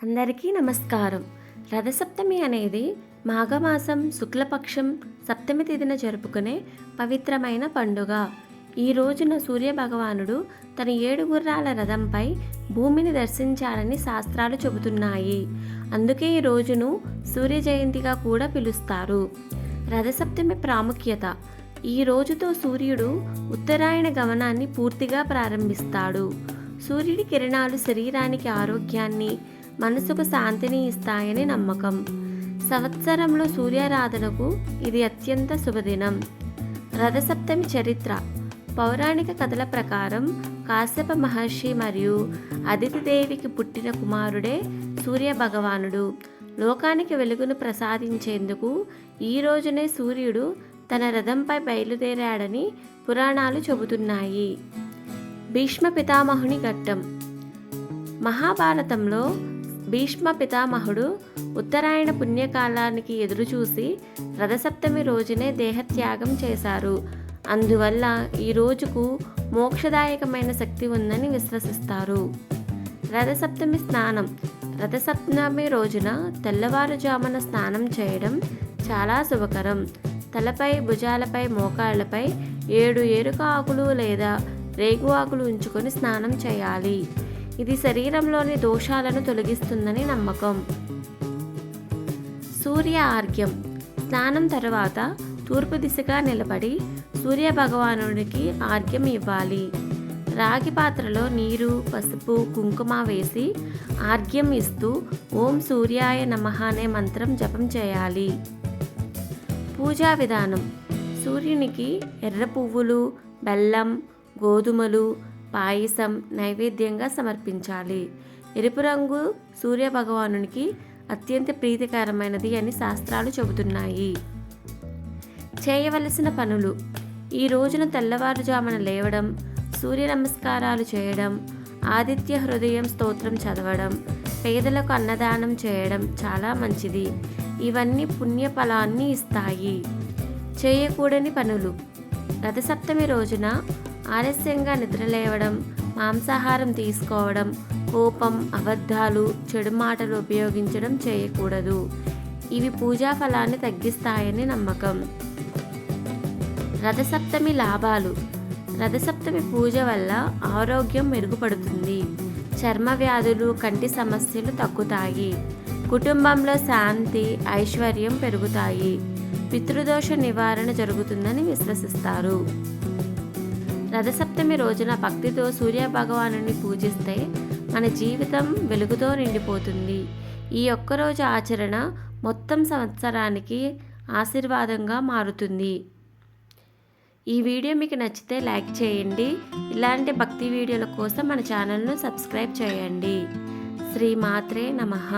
అందరికీ నమస్కారం. రథసప్తమి అనేది మాఘమాసం శుక్లపక్షం సప్తమి తిథిన జరుపుకునే పవిత్రమైన పండుగ. ఈ రోజున సూర్యభగవానుడు తన 7 గుర్రాల రథంపై భూమిని దర్శించాలని శాస్త్రాలు చెబుతున్నాయి. అందుకే ఈ రోజును సూర్య జయంతిగా కూడా పిలుస్తారు. రథసప్తమి ప్రాముఖ్యత: ఈ రోజుతో సూర్యుడు ఉత్తరాయణ గమనాన్ని పూర్తిగా ప్రారంభిస్తాడు. సూర్యుడి కిరణాలు శరీరానికి ఆరోగ్యాన్ని, మనసుకు శాంతిని ఇస్తాయని నమ్మకం. సంవత్సరంలో సూర్యారాధనకు ఇది అత్యంత శుభదినం. రథసప్తమి చరిత్ర: పౌరాణిక కథల ప్రకారం కాశ్యప మహర్షి మరియు అదితిదేవికి పుట్టిన కుమారుడే సూర్య భగవానుడు. లోకానికి వెలుగును ప్రసాదించేందుకు ఈ రోజునే సూర్యుడు తన రథంపై బయలుదేరాడని పురాణాలు చెబుతున్నాయి. భీష్మ పితామహుని ఘట్టం: మహాభారతంలో భీష్మ పితామహుడు ఉత్తరాయణ పుణ్యకాలానికి ఎదురుచూసి రథసప్తమి రోజునే దేహత్యాగం చేశారు. అందువల్ల ఈ రోజుకు మోక్షదాయకమైన శక్తి ఉందని విశ్వసిస్తారు. రథసప్తమి స్నానం: రథసప్తమి రోజున తెల్లవారుజామున స్నానం చేయడం చాలా శుభకరం. తలపై, భుజాలపై, మోకాళ్లపై 7 ఏరుక ఆకులు లేదా రేగు ఆకులు ఉంచుకొని స్నానం చేయాలి. ఇది శరీరంలోని దోషాలను తొలగిస్తుందని నమ్మకం. సూర్య ఆర్ఘ్యం: స్నానం తర్వాత తూర్పు దిశగా నిలబడి సూర్య భగవానుడికి ఆర్ఘ్యం ఇవ్వాలి. రాగి పాత్రలో నీరు, పసుపు, కుంకుమ వేసి ఆర్ఘ్యం ఇస్తూ ఓం సూర్యాయ నమః అనే మంత్రం జపం చేయాలి. పూజా విధానం: సూర్యునికి ఎర్ర పువ్వులు, బెల్లం, గోధుమలు, పాయసం నైవేద్యంగా సమర్పించాలి. ఎరుపు రంగు సూర్య భగవానునికి అత్యంత ప్రీతికరమైనది అని శాస్త్రాలు చెబుతున్నాయి. చేయవలసిన పనులు: ఈ రోజున తెల్లవారుజామున లేవడం, సూర్య నమస్కారాలు చేయడం, ఆదిత్య హృదయం స్తోత్రం చదవడం, పేదలకు అన్నదానం చేయడం చాలా మంచిది. ఇవన్నీ పుణ్యఫలాన్ని ఇస్తాయి. చేయకూడని పనులు: రథసప్తమి రోజున ఆలస్యంగా నిద్రలేవడం, మాంసాహారం తీసుకోవడం, కోపం, అబద్ధాలు, చెడు మాటలు ఉపయోగించడం చేయకూడదు. ఇవి పూజా ఫలాన్ని తగ్గిస్తాయని నమ్మకం. రథసప్తమి లాభాలు: రథసప్తమి పూజ వల్ల ఆరోగ్యం మెరుగుపడుతుంది. చర్మ వ్యాధులు, కంటి సమస్యలు తగ్గుతాయి. కుటుంబంలో శాంతి, ఐశ్వర్యం పెరుగుతాయి. పితృదోష నివారణ జరుగుతుందని విశ్వసిస్తారు. రథసప్తమి రోజున భక్తితో సూర్య భగవానుని పూజిస్తే మన జీవితం వెలుగుతో నిండిపోతుంది. ఈ ఒక్కరోజు ఆచరణ మొత్తం సంవత్సరానికి ఆశీర్వాదంగా మారుతుంది. ఈ వీడియో మీకు నచ్చితే లైక్ చేయండి. ఇలాంటి భక్తి వీడియోల కోసం మన ఛానల్ను సబ్స్క్రైబ్ చేయండి. శ్రీ మాత్రే నమః.